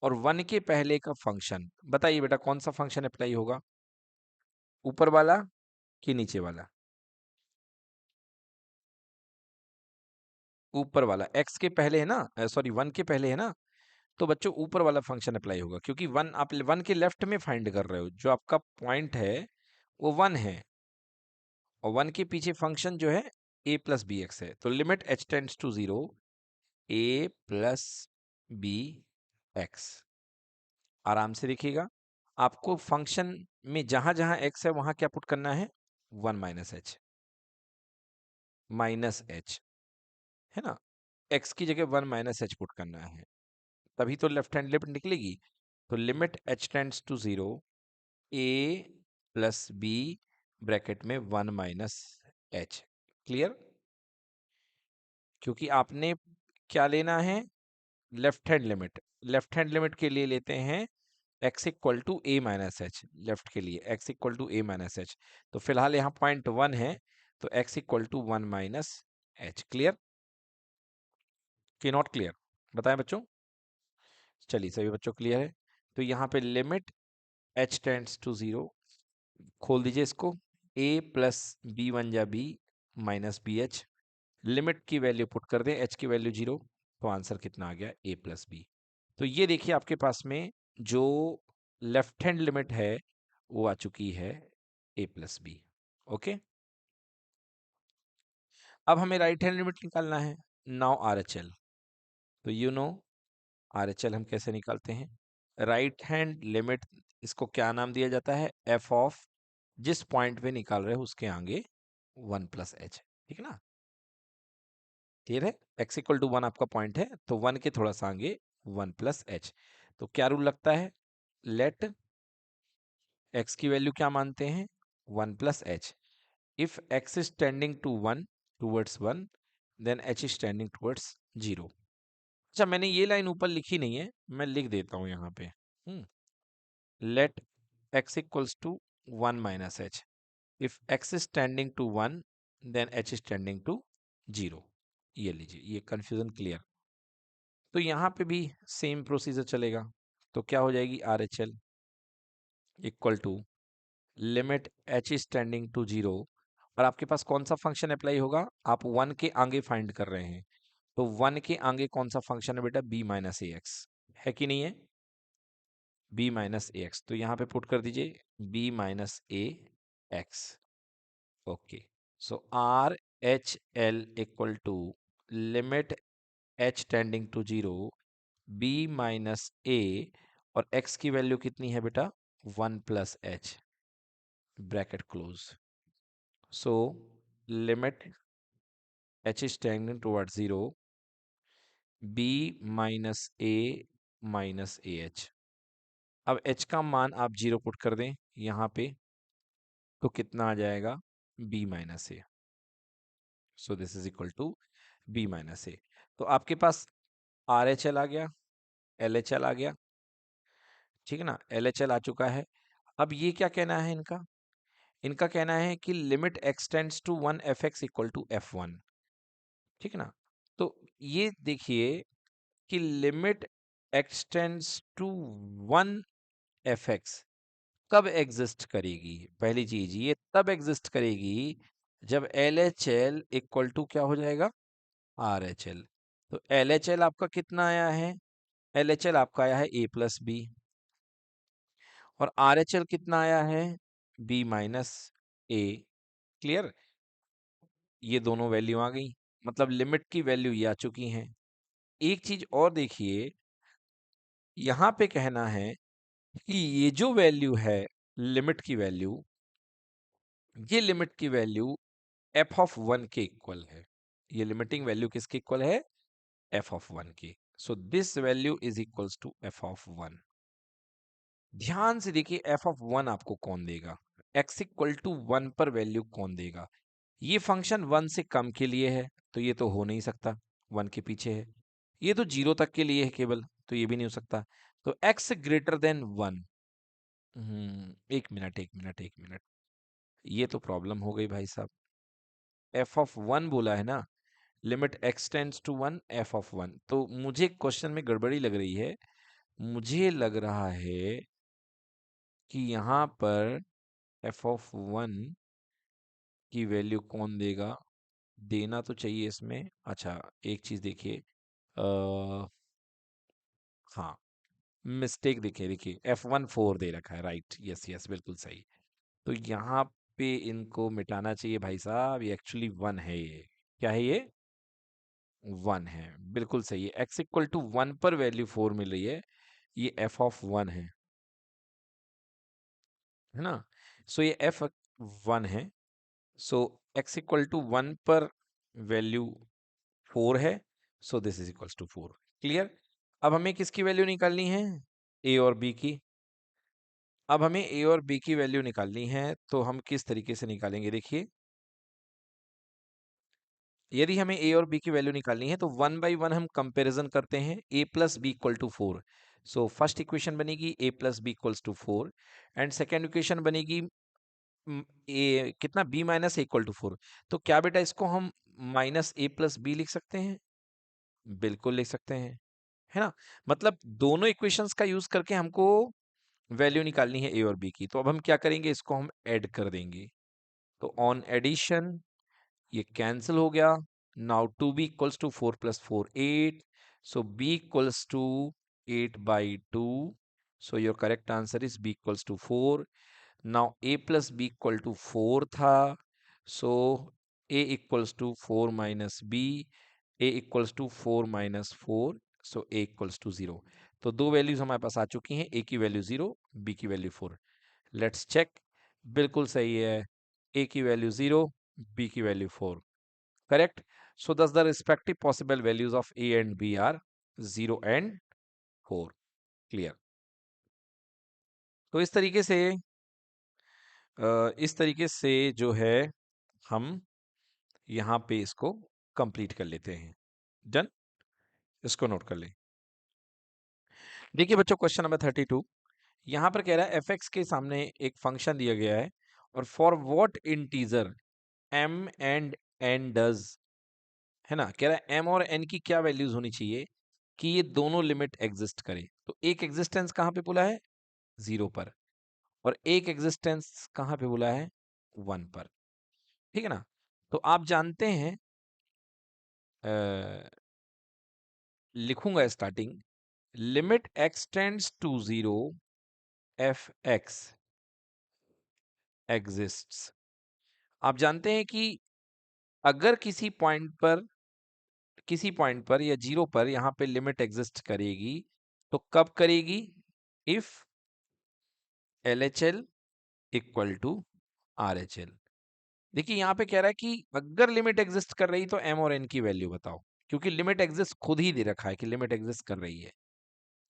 और 1 के पहले का फंक्शन। बताइए बेटा कौन सा फंक्शन अप्लाई होगा, ऊपर वाला कि नीचे वाला? ऊपर वाला, x के पहले है ना, सॉरी 1 के पहले है ना, तो बच्चों ऊपर वाला फंक्शन अप्लाई होगा, क्योंकि 1 आप 1 के लेफ्ट में फाइंड कर रहे हो, जो आपका पॉइंट है वो 1 है, और 1 के पीछे फंक्शन जो है a प्लस बी एक्स है। तो limit h tends to 0 a plus b x. आराम से देखिएगा, आपको फंक्शन में जहां जहां x है वहां क्या पुट करना है, 1 माइनस एच, है ना, x की जगह 1 माइनस एच पुट करना है, तभी तो लेफ्ट हैंड लिमिट निकलेगी। तो limit h tends to 0 a plus b bracket में 1 माइनस एच। क्लियर? क्योंकि आपने क्या लेना है, left hand limit. Left hand limit के लिए लेते हैं x equal to a minus h, left के लिए x equal to a minus h. तो फिलहाल यहाँ पॉइंट 1 है, तो x equal to 1 minus h. Clear कि नॉट क्लियर? बताएं बच्चों। चलिए सभी बच्चों क्लियर है। तो यहाँ पे लिमिट h टेंड्स टू 0, खोल दीजिए इसको, a प्लस बी वन जा b minus b h, limit की वैल्यू पुट कर दें, h की वैल्यू 0, तो आंसर कितना आ गया, a प्लस बी। तो ये देखिए आपके पास में जो लेफ्ट हैंड लिमिट है वो आ चुकी है a प्लस बी। ओके, अब हमें राइट हैंड लिमिट निकालना है। नाउ आर एच एल, तो you know are H L हम कैसे निकालते हैं। राइट हैंड लिमिट, इसको क्या नाम दिया जाता है, एफ ऑफ जिस पॉइंट पे निकाल रहे हो उसके आगे 1 प्लस एच। ठीक है ना, क्लियर है? x इक्वल टू 1 आपका पॉइंट है, तो 1 के थोड़ा सा आगे 1 प्लस एच। तो क्या रूल लगता है, लेट x की वैल्यू क्या मानते हैं, 1 plus h. If x is tending to 1 towards 1, then h is tending towards 0। अच्छा, मैंने ये लाइन ऊपर लिखी नहीं है, मैं लिख देता हूं यहाँ पे। Let x equals to 1 minus h, if x is tending to 1 then h is tending to 0। ये लीजिए, ये कंफ्यूजन क्लियर। तो यहाँ पे भी सेम प्रोसीजर चलेगा, तो क्या हो जाएगी, R H L equal to limit h is tending to 0, और आपके पास कौन सा फंक्शन अप्लाई होगा, आप 1 के आगे फाइंड कर रहे हैं, तो 1 के आगे कौन सा फंक्शन है बेटा, b माइनस ए एक्स, है कि नहीं है, b माइनस ए एक्स। तो यहाँ पे पुट कर दीजिए b minus a x. Okay, so R H L equal to limit h tending to 0 b minus a, और x की वैल्यू कितनी है बेटा, 1 plus h, bracket close. So limit h is tending towards 0 b minus a h. अब h का मान आप 0 put कर दें यहाँ पे, तो कितना आ जाएगा, b minus a. So this is equal to b minus a. तो आपके पास आर एच एल आ गया, एल एच एल आ गया, ठीक है ना, एल एच एल आ चुका है। अब ये क्या कहना है इनका, इनका कहना है कि limit x tends to 1 f x equal to f one. ठीक है ना, तो ये देखिए कि limit x tends to 1 f x कब एग्जिस्ट करेगी, पहली चीज ये तब एग्जिस्ट करेगी जब L H L equal to क्या हो जाएगा, आर एच एल। तो एल एच एल आपका कितना आया है, एल एच एल आपका आया है ए प्लस बी, और आर एच एल कितना आया है, बी माइनस ए। क्लियर? ये दोनों वैल्यू आ गई, मतलब लिमिट की वैल्यू ये आ चुकी हैं। एक चीज और देखिए, यहां पे कहना है कि ये जो वैल्यू है लिमिट की वैल्यू, ये लिमिट की वैल्यू एफ ऑफ 1 के इक्वल है। ये लिमिटिंग वैल्यू किसके इक्वल है, एफ ऑफ 1 के। So this value is equals to f of 1। ध्यान से देखिए, एफ ऑफ 1 आपको कौन देगा, एक्स इक्वल टू 1 पर वैल्यू कौन देगा। ये फंक्शन 1 से कम के लिए है, तो ये तो हो नहीं सकता, 1 के पीछे है। ये तो 0 तक के लिए है केवल, तो ये भी नहीं हो सकता। तो x ग्रेटर देन 1, एक मिनट एक मिनट एक मिनट, ये तो प्रॉब्लम हो गई भाई साहब। एफ ऑफ वन बोला है ना, limit x tends to one f of one, तो मुझे क्वेश्चन में गड़बड़ी लग रही है। मुझे लग रहा है कि यहाँ पर एफ ऑफ वन की वैल्यू कौन देगा, देना तो चाहिए इसमें। अच्छा, एक चीज देखिए, हाँ, मिस्टेक देखिए, देखिए एफ वन फोर दे रखा है, राइट, यस यस, बिल्कुल सही। तो यहाँ पे इनको मिटाना चाहिए भाई साहब, ये एक्चुअली वन है, ये क्या है, ये वन है, बिल्कुल सही है। एक्स इक्वल टू वन पर वैल्यू फोर मिल रही है, ये एफ ऑफ वन है ना। सो ये एफ वन है। So x equal to one पर वैल्यू फोर है, so this is equals to four. Clear. अब हमें किसकी वैल्यू निकालनी है, ए और बी की। अब हमें ए और बी की वैल्यू निकालनी है, तो हम किस तरीके से निकालेंगे, देखिए। यदि हमें ए और बी की वैल्यू निकालनी है तो वन बाई वन हम कंपेरिजन करते हैं, a plus b equal to four. So first equation बनेगी a plus b equals to four, and second equation बनेगी ए कितना, b minus a equal to four. तो क्या बेटा इसको हम माइनस ए प्लस बी लिख सकते हैं, बिल्कुल लिख सकते हैं, है ना। मतलब दोनों इक्वेशंस का यूज करके हमको वैल्यू निकालनी है ए और बी की। तो अब हम क्या करेंगे, इसको हम ऐड कर देंगे। तो ऑन एडिशन ये कैंसिल हो गया। Now two b equals to four plus four eight, so b equals to eight by two. So your correct answer is b equals to four. Now a plus b equal to four था, so a equals to four minus b, a equals to four minus four, so a equals to zero. तो दो values हमारे पास आ चुकी हैं, ए की value zero, B की value four. Let's check, बिल्कुल सही है, ए की वैल्यू जीरो, बी की value four, correct. So thus the respective possible values of a and b are 0 and 4। Clear. तो इस तरीके से जो है हम यहाँ पे इसको कंप्लीट कर लेते हैं। डन, इसको नोट कर लें। देखिए बच्चों, क्वेश्चन नंबर 32 यहाँ पर कह रहा है एफ एक्स के सामने एक फंक्शन दिया गया है, और for what integer m and n does, है ना। कह रहा है m और n की क्या वैल्यूज होनी चाहिए कि ये दोनों लिमिट एग्जिस्ट करे। तो एक एग्जिस्टेंस कहाँ पे बोला है, जीरो पर, और एक एग्जिस्टेंस कहाँ पे बोला है, वन पर, ठीक है ना। तो आप जानते हैं, लिखूंगा starting, limit x tends to zero f x exists. आप जानते हैं कि अगर किसी पॉइंट पर या जीरो पर यहां पे लिमिट एग्जिस्ट करेगी, तो कब करेगी, if L H L equal to R H L. देखिए यहां पे कह रहा है कि अगर लिमिट एग्जिस्ट कर रही तो एम और एन की वैल्यू बताओ, क्योंकि लिमिट एग्जिस्ट खुद ही दे रखा है कि लिमिट एग्जिस्ट कर रही है।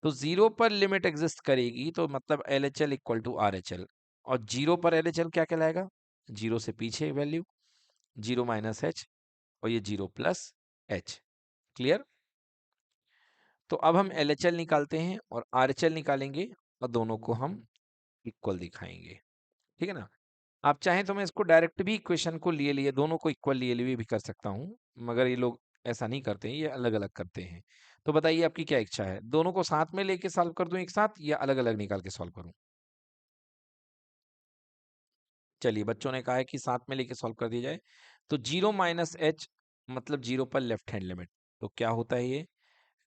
तो जीरो पर लिमिट एग्जिस्ट करेगी तो मतलब L H L equal to R H L, और जीरो पर एल एच एल क्या कहलाएगा, जीरो से पीछे वैल्यू, जीरो माइनस एच, और ये जीरो प्लस एच। क्लियर। तो अब हम एल एच एल निकालते हैं और आर एच एल निकालेंगे, और दोनों को हम इक्वल दिखाएंगे, ठीक है ना। आप चाहें तो मैं इसको डायरेक्ट भी इक्वेशन को लिए लिए दोनों को इक्वल लिए लिए भी कर सकता हूं, मगर ये लोग ऐसा नहीं करते हैं, ये अलग अलग करते हैं। तो बताइए आपकी क्या इच्छा है, दोनों को साथ में लेके सॉल्व कर दूं एक साथ, या अलग अलग निकाल के सॉल्व करूं। चलिए, बच्चों ने कहा है कि साथ में लेके सॉल्व कर दिया जाए। तो जीरो माइनस एच मतलब जीरो पर लेफ्ट हैंड लिमिट। तो क्या होता है ये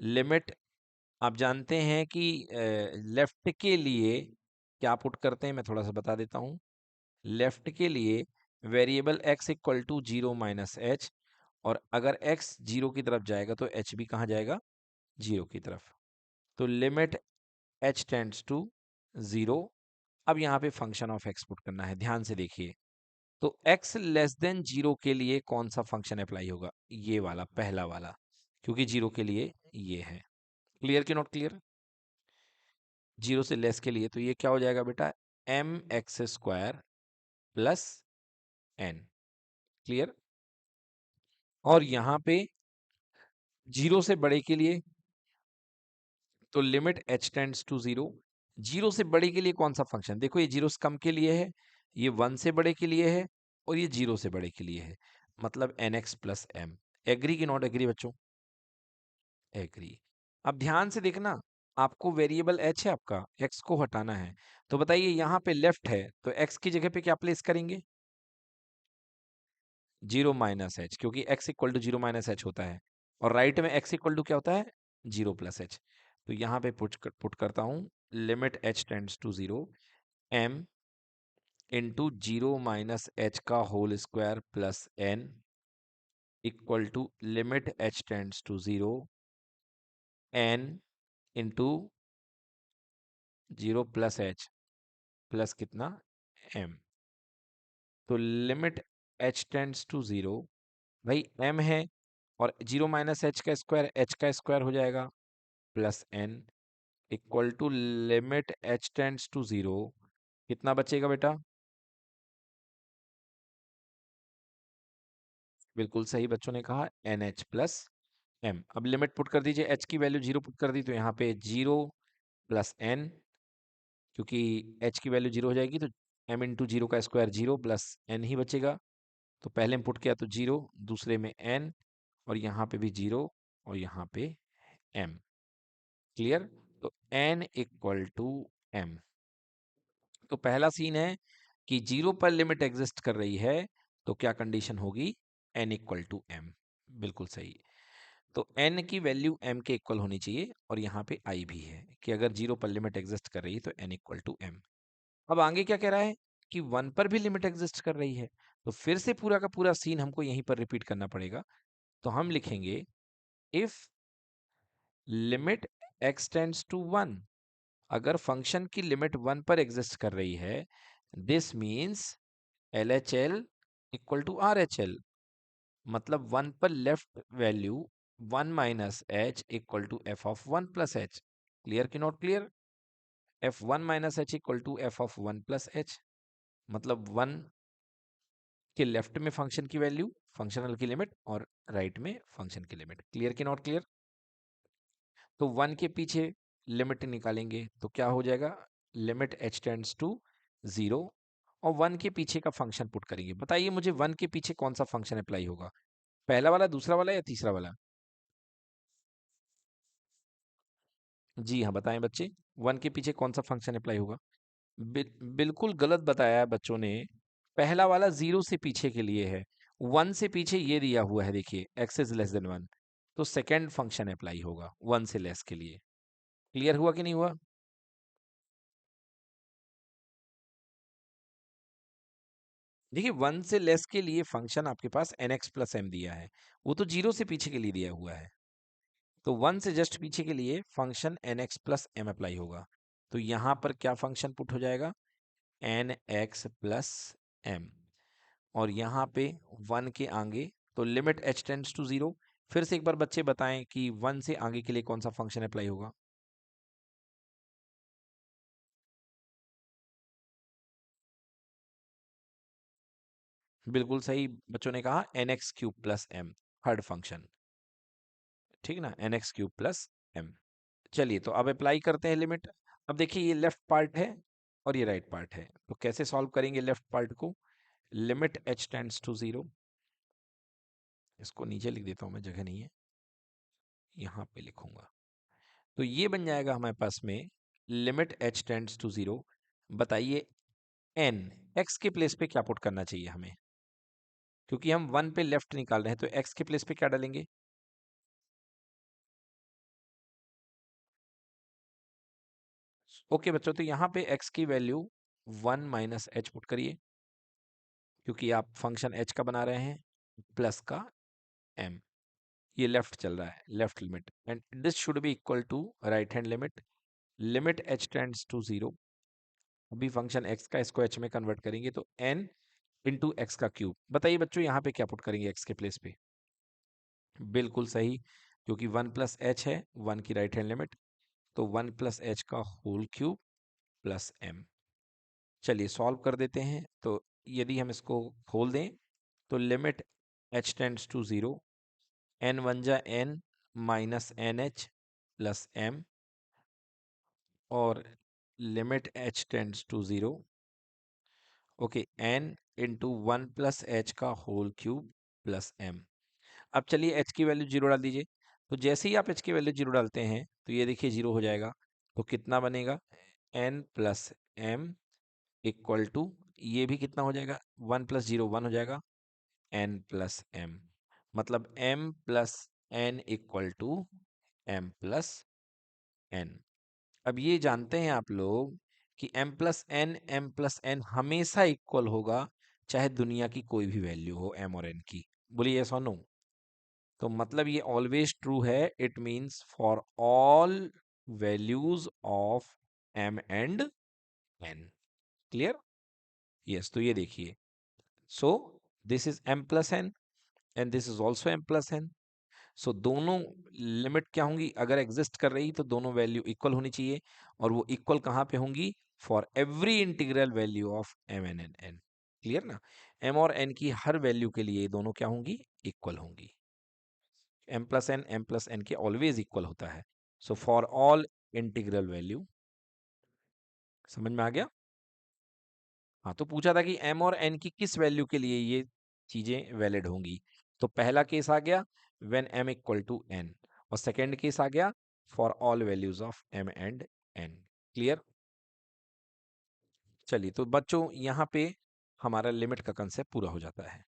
लिमिट, आप जानते हैं कि लेफ्ट के लिए क्या पुट करते हैं, मैं थोड़ा सा बता देता हूं। लेफ्ट के लिए variable x equal to zero minus h, और अगर x जीरो की तरफ जाएगा तो h भी कहाँ जाएगा, जीरो की तरफ। तो limit h tends to zero. अब यहाँ पे फंक्शन ऑफ x पुट करना है, ध्यान से देखिए। तो x लेस देन जीरो के लिए कौन सा फंक्शन अप्लाई होगा, ये वाला, पहला वाला, क्योंकि जीरो के लिए ये है। क्लियर कि नॉट क्लियर। जीरो से लेस के लिए तो ये क्या हो जाएगा बेटा, m x square plus n. Clear. और यहां पे जीरो से बड़े के लिए तो limit h tends to zero. Zero से बड़े के लिए कौन सा फंक्शन, देखो ये जीरो से कम के लिए है, ये 1 से बड़े के लिए है और ये 0 से बड़े के लिए है, मतलब nx प्लस m। एग्री कि नॉट एग्री बच्चों? एग्री। अब ध्यान से देखना, आपको वेरिएबल h है, आपका x को हटाना है, तो बताइए यहाँ पे लेफ्ट है तो x की जगह पे क्या प्लेस करेंगे? 0 माइनस एच, क्योंकि x equal to 0 minus h होता है, और राइट में x इक्वल टू क्या होता है? 0 प्लस एच। तो यहाँ पे पुट करता हूँ, limit h tends to 0, m into 0 minus h का whole square plus n equal to limit h tends to 0, n into 0 plus h plus कितना? m। तो लिमिट h टेंड्स टू 0, भाई m है, और 0 माइनस एच का square h का स्क्वायर हो जाएगा, plus n equal to limit h tends to 0, कितना बचेगा बेटा? बिल्कुल सही बच्चों ने कहा, NH प्लस m। अब लिमिट पुट कर दीजिए, h की वैल्यू 0 पुट कर दी, तो यहाँ पे 0 प्लस n, क्योंकि h की वैल्यू 0 हो जाएगी तो m इंटू 0 का स्क्वायर 0 प्लस n ही बचेगा। तो पहले में पुट किया तो 0, दूसरे में n, और यहाँ पे भी 0, और यहाँ पे m। क्लियर? तो n इक्वल टू m। तो पहला सीन है कि 0 पर लिमिट एग्जिस्ट कर रही है, तो क्या कंडीशन होगी? n equal to m। बिल्कुल सही। तो n की वैल्यू m के इक्वल होनी चाहिए, और यहाँ पे i भी है कि अगर 0 पर लिमिट एग्जिस्ट कर रही है तो n इक्वल टू m। अब आगे क्या कह रहा है कि 1 पर भी लिमिट एग्जिस्ट कर रही है, तो फिर से पूरा का पूरा सीन हमको यहीं पर रिपीट करना पड़ेगा। तो हम लिखेंगे if limit x tends to 1, अगर फंक्शन की लिमिट 1 पर एग्जिस्ट कर रही है, this means LHL equal to RHL, मतलब 1 पर left value 1 minus h equal to f of 1 plus h. Clear कि not clear? F 1 minus h equal to f of 1 plus h, मतलब 1 के लेफ्ट में फंक्शन की वैल्यू, फंक्शनल की limit, और right में फंक्शन की लिमिट। क्लियर कि नॉट क्लियर? तो 1 के पीछे लिमिट निकालेंगे तो क्या हो जाएगा? लिमिट h टेंड्स टू 0, और 1 के पीछे का फंक्शन पुट करेंगे। बताइए मुझे 1 के पीछे कौन सा फंक्शन अप्लाई होगा? पहला वाला, दूसरा वाला, या तीसरा वाला? जी हाँ, बताएं बच्चे, 1 के पीछे कौन सा फंक्शन अप्लाई होगा? बिल्कुल गलत बताया है बच्चों ने। पहला वाला 0 से पीछे के लिए है, 1 से पीछे ये दिया हुआ है, देखिए x इज लेस देन 1, तो सेकेंड फंक्शन अप्लाई होगा 1 से लेस के लिए। क्लियर हुआ कि नहीं हुआ? देखिए 1 से लेस के लिए फंक्शन आपके पास nx प्लस एम दिया है, वो तो 0 से पीछे के लिए दिया हुआ है। तो 1 से जस्ट पीछे के लिए function nx plus m apply होगा। तो यहाँ पर क्या फंक्शन पुट हो जाएगा? nx प्लस एम, और यहाँ पे 1 के आगे तो लिमिट h टेंड्स टू 0। फिर से एक बार बच्चे बताएं कि 1 से आगे के लिए कौन सा फंक्शन अप्लाई होगा? बिल्कुल सही बच्चों ने कहा, nx cube plus m, third function. ठीक ना, nx क्यूब प्लस एम। चलिए तो अब अप्लाई करते हैं लिमिट। अब देखिए ये लेफ्ट पार्ट है और ये राइट पार्ट है, तो कैसे सॉल्व करेंगे लेफ्ट पार्ट को? लिमिट h टेंड्स टू 0, इसको नीचे लिख देता हूं मैं, जगह नहीं है, यहाँ पे लिखूंगा। तो ये बन जाएगा हमारे पास में लिमिट h टेंड्स टू 0। बताइए n, x के प्लेस पे क्या पुट करना चाहिए हमें? क्योंकि हम 1 पे लेफ्ट निकाल रहे हैं, तो x के प्लेस पे क्या डालेंगे? ओके बच्चों, तो यहाँ पे x की वैल्यू 1 माइनस एच पुट करिए, क्योंकि आप फंक्शन h का बना रहे हैं, प्लस का m। ये लेफ्ट चल रहा है, left limit, and this should be equal to right hand limit. Limit h tends to 0, अभी फंक्शन x का इसको h में कन्वर्ट करेंगे तो n इंटू एक्स का क्यूब। बताइए बच्चों यहाँ पे क्या पुट करेंगे x के प्लेस पे? बिल्कुल सही, क्योंकि 1 प्लस एच है, 1 की राइट हैंड लिमिट, तो 1 प्लस एच का होल क्यूब प्लस m। चलिए सॉल्व कर देते हैं। तो यदि हम इसको खोल दें तो limit h tends to 0, n one जा n minus n h plus m, और limit h tends to 0, okay, n into 1 + h का होल क्यूब प्लस m। अब चलिए h की वैल्यू 0 डाल दीजिए। तो जैसे ही आप h की वैल्यू 0 डालते हैं तो ये देखिए 0 हो जाएगा। तो कितना बनेगा, n plus m equal to, ये भी कितना हो जाएगा, 1 + 0 1 हो जाएगा, n प्लस m। मतलब m plus n equal to m plus n। अब ये जानते हैं आप लोग कि m+n हमेशा इक्वल होगा, चाहे दुनिया की कोई भी वैल्यू हो m और n की। बोलिए यस और नो। तो मतलब ये ऑलवेज ट्रू है। It means for all values of m and n। Clear? Yes. तो ये देखिए, सो this is m plus n and this is also m plus n। सो दोनों लिमिट क्या होंगी, अगर एग्जिस्ट कर रही तो दोनों वैल्यू इक्वल होनी चाहिए। और वो इक्वल कहाँ पे होंगी, for every integral value of m n n n। क्लियर ना? m और n की हर वैल्यू के लिए ये दोनों क्या होंगी, इक्वल होंगी। m+n के ऑलवेज इक्वल होता है। So for all integral value. समझ में आ गया? हाँ, तो पूछा था कि m और n की किस वैल्यू के लिए ये चीजें वैलिड होंगी। तो पहला केस आ गया when m equal to n, और सेकेंड केस आ गया for all values of m and n। Clear? चलिए, तो बच्चों यहाँ पे हमारा लिमिट का कंसेप्ट पूरा हो जाता है।